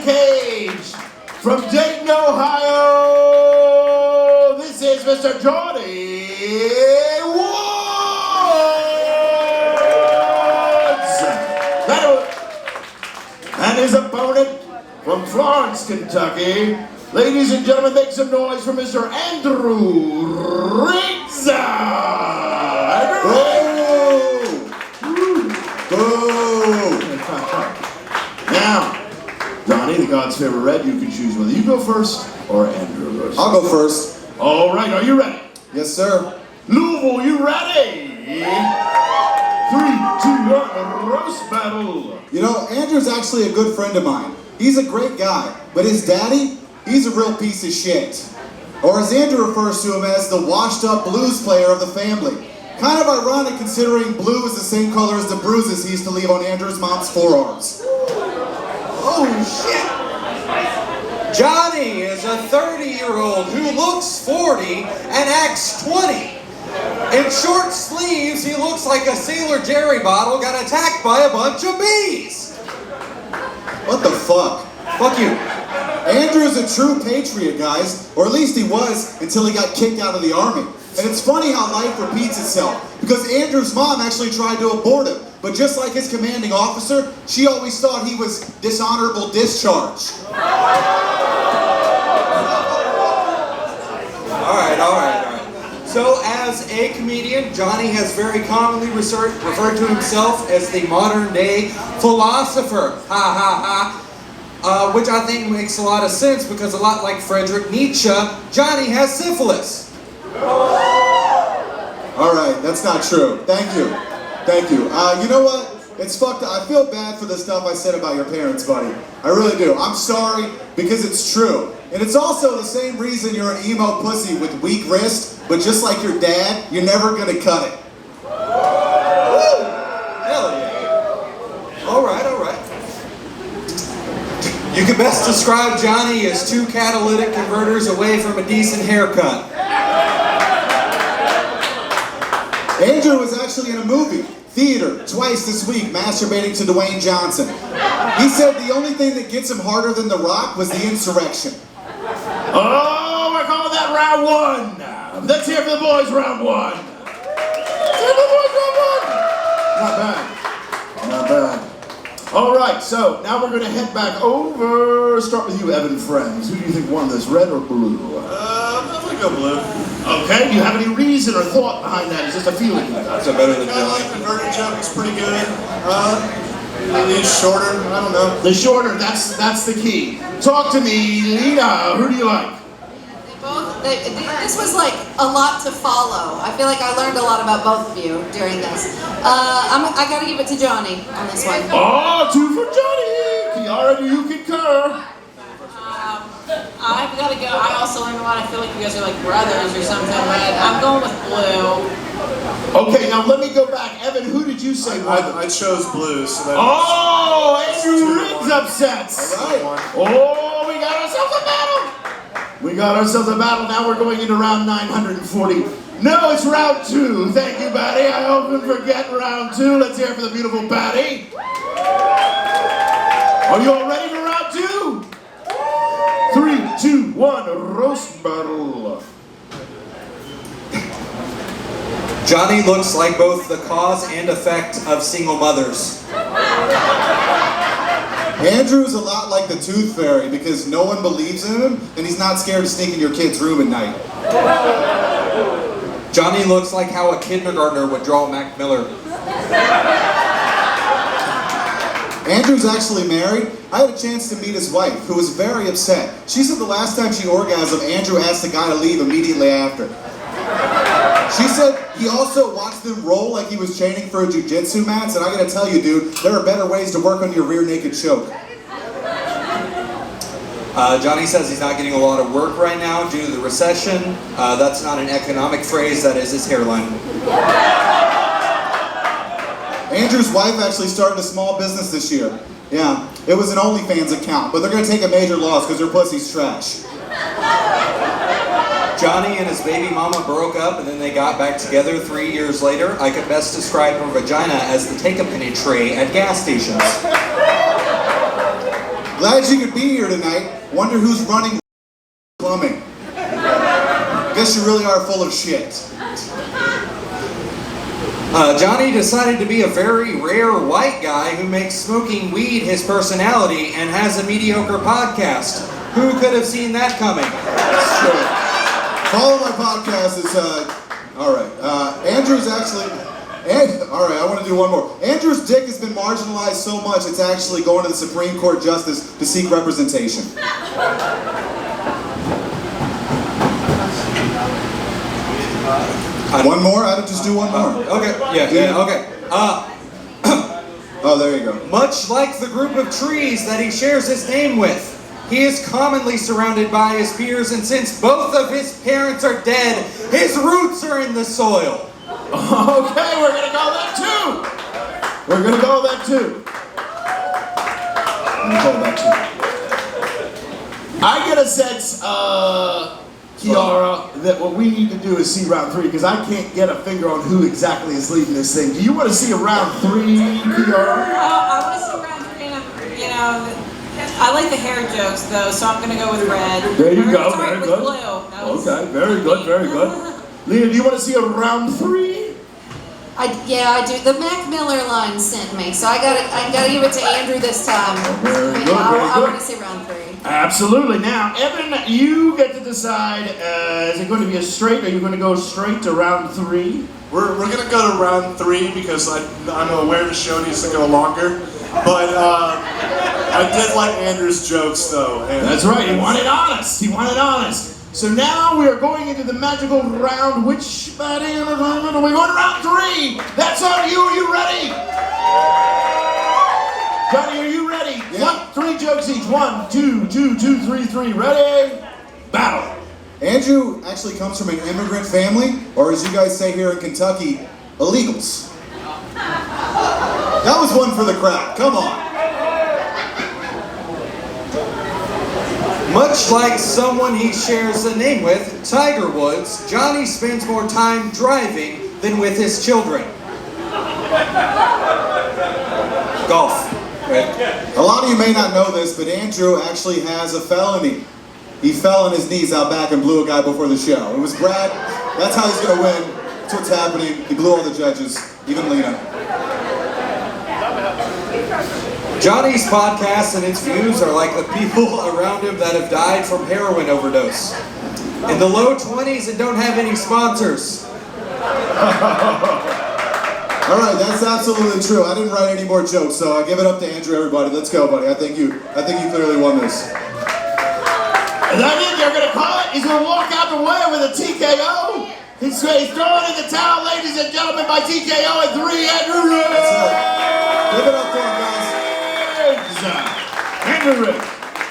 cage, from Dayton, Ohio, this is Mr. Johnny Woods! And his opponent from Florence, Kentucky, ladies and gentlemen, make some noise for Mr. Andrew Riggs! Now, Johnny, the God's favorite red, you can choose whether you go first or Andrew goes first. I'll go first. All right, are you ready? Yes, sir. Louisville, you ready? 3, 2, 1, roast battle. You know, Andrew's actually a good friend of mine. He's a great guy, but his daddy, he's a real piece of shit. Or as Andrew refers to him as the washed up blues player of the family. Kind of ironic considering blue is the same color as the bruises he used to leave on Andrew's mom's forearms. Oh shit! Johnny is a 30-year-old who looks 40 and acts 20. In short sleeves, he looks like a Sailor Jerry bottle got attacked by a bunch of bees. What the fuck? Fuck you. Andrew's a true patriot, guys. Or at least he was until he got kicked out of the army. And it's funny how life repeats itself, because Andrew's mom actually tried to abort him, but just like his commanding officer, she always thought he was dishonorable discharge. All right. So as a comedian, Johnny has very commonly referred to himself as the modern day philosopher. Which I think makes a lot of sense, because a lot like Friedrich Nietzsche, Johnny has syphilis. All right, that's not true. Thank you. You know what? It's fucked up. I feel bad for the stuff I said about your parents, buddy. I really do. I'm sorry, because it's true. And it's also the same reason you're an emo pussy with weak wrist, but just like your dad, you're never gonna cut it. Woo! Hell yeah. All right. You can best describe Johnny as 2 catalytic converters away from a decent haircut. Andrew was actually in a movie, theater, twice this week, masturbating to Dwayne Johnson. He said the only thing that gets him harder than The Rock was the insurrection. Oh, we're calling that round 1. Let's hear for the boys, round 1. Not bad. All right, so now we're going to head back over. Start with you, Evan Friends. Who do you think won this, red or blue? I'm going to go blue. Okay, do you have any reason or thought behind that? Is just a feeling you got? That's better than I like the inverted jump. It's pretty good. Maybe it's shorter. I don't know. The shorter, that's the key. Talk to me, Lena. Who do you like? This was like a lot to follow. I feel like I learned a lot about both of you during this. I gotta give it to Johnny on this one. Oh, 2 for Johnny. Kiara, do you concur? I've got to go. I also learned a lot. I feel like you guys are like brothers or something, but I'm going with blue. Okay, now let me go back. Evan, who did you say won? I chose blue. So that Andrew Riggs upsets. All right. Oh, we got ourselves a battle. Now we're going into round 940. No, it's round 2. Thank you, Patty. I often forget round 2. Let's hear it for the beautiful Patty. Are you all ready for round 2? 3, 2, 1, roast battle. Johnny looks like both the cause and effect of single mothers. Andrew's a lot like the Tooth Fairy, because no one believes in him, and he's not scared to sneak in your kid's room at night. Johnny looks like how a kindergartner would draw Mac Miller. Andrew's actually married. I had a chance to meet his wife, who was very upset. She said the last time she orgasmed, Andrew asked the guy to leave immediately after. She said he also watched them roll like he was training for a jiu-jitsu match, and I gotta tell you, dude, there are better ways to work on your rear naked choke. Johnny says he's not getting a lot of work right now due to the recession. That's not an economic phrase, that is his hairline. Andrew's wife actually started a small business this year. Yeah, it was an OnlyFans account, but they're gonna take a major loss because her pussy's trash. Johnny and his baby mama broke up and then they got back together 3 years later. I could best describe her vagina as the take-a-penny tray at gas stations. Glad you could be here tonight. Wonder who's running plumbing. Guess you really are full of shit. Johnny decided to be a very rare white guy who makes smoking weed his personality and has a mediocre podcast. Who could have seen that coming? That's true. Follow my podcast. It's all right. Andrew's actually. All right, I want to do one more. Andrew's dick has been marginalized so much it's actually going to the Supreme Court Justice to seek representation. One more? I'd just do one more. Okay. Yeah. Okay. Oh, there you go. Much like the group of trees that he shares his name with, he is commonly surrounded by his peers, and since both of his parents are dead, his roots are in the soil. Okay, we're gonna go that too. We're gonna go that too. I get a sense, Kiara, that what we need to do is see round 3 because I can't get a finger on who exactly is leading this thing. Do you want to see a round 3, Kiara? I want to see round 3, and I like the hair jokes though, so I'm gonna go with red. There you go. Sorry, Very with good. blue. Okay, very good, very good. Leah, do you want to see a round 3? I do. The Mac Miller line sent me, so I gotta give it to Andrew this time. Very good, I want to see round 3. Absolutely. Now, Evan, you get to decide, is it going to be a straight, or are you going to go straight to round 3? We're gonna go to round 3 because I'm aware the show needs to go longer. But I did like Andrew's jokes though. And That's right, he wanted honest. So now we are going into the magical round, which, we're going to round 3. That's on you, are you ready? Johnny, are you ready? Yeah. 3 jokes each. 1, 2, 2, 2, 3, 3. Ready? Battle. Andrew actually comes from an immigrant family, or as you guys say here in Kentucky, illegals. That was one for the crowd. Come on. Much like someone he shares a name with, Tiger Woods, Johnny spends more time driving than with his children. Golf. Right? A lot of you may not know this, but Andrew actually has a felony. He fell on his knees out back and blew a guy before the show. It was Brad. That's how he's going to win. That's what's happening. He blew all the judges, even Lena. Johnny's podcast and its views are like the people around him that have died from heroin overdose. In the low 20s and don't have any sponsors. All right, that's absolutely true. I didn't write any more jokes, so I give it up to Andrew, everybody. Let's go, buddy. I think you clearly won this. Is that it? You're going to call it? He's going to walk out the way with a TKO? He's throwing in the towel, ladies and gentlemen, by TKO at 3, Andrew Rick. That's it. Give it up for him, guys. Andrew Rick.